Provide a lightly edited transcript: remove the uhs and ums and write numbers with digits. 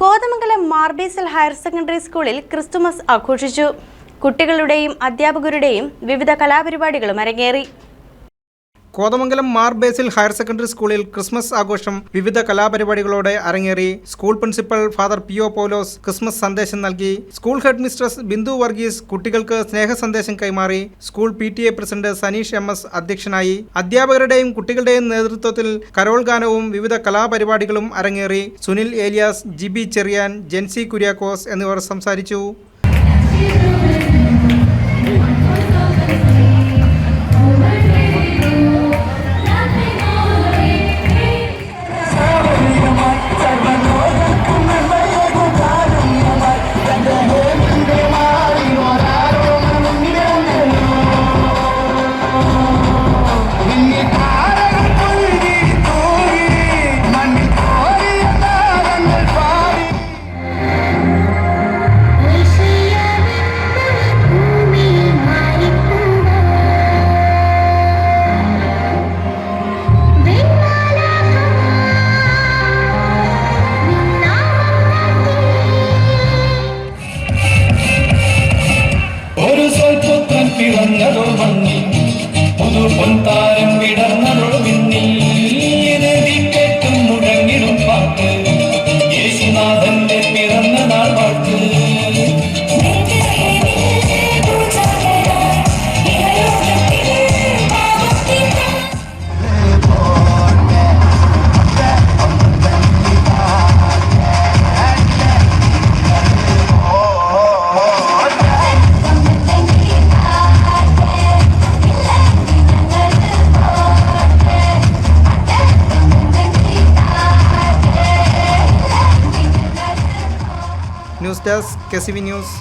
Kothamangalam Mar Basil higher secondary സ്കൂളിൽ Christmas ആഘോഷിച്ചു. കുട്ടികളുടെയും അധ്യാപകരുടെയും വിവിധ കലാപരിപാടികളും അരങ്ങേറി. കോതമംഗലം മാർബേസൽ ഹയർ സെക്കൻഡറി സ്കൂളിൽ ക്രിസ്മസ് ആഘോഷം വിവിധ കലാപരിപാടികളോടെ അരങ്ങേറി. School principal father P O. Paulose Christmas സന്ദേശം നൽകി. School head mistress Bindu Varghese കുട്ടികൾക്ക് സ്നേഹ സന്ദേശം കൈമാറി. School PTA president Saneesh MS അധ്യക്ഷനായി. അധ്യാപകരുടെയും കുട്ടികളുടെയും നേതൃത്വത്തിൽ കരോൾ ഗാനവും വിവിധ കലാപരിപാടികളും അരങ്ങേറി. സുനിൽ ഏലിയാസ്, ജിബി ചെറിയാൻ, ജെൻസി കുര്യാക്കോസ് എന്നിവർ സംസാരിച്ചു. പിറന്നതോ മണ്ണി പുതു പൊൻതാരം വിടർന്നതോ മിന്നി കേട്ടും മുഴങ്ങിടും പാട്ട് യേശുനാഥന്റെ പിറന്ന നാൾ പാട്ട്. News desk KCV news.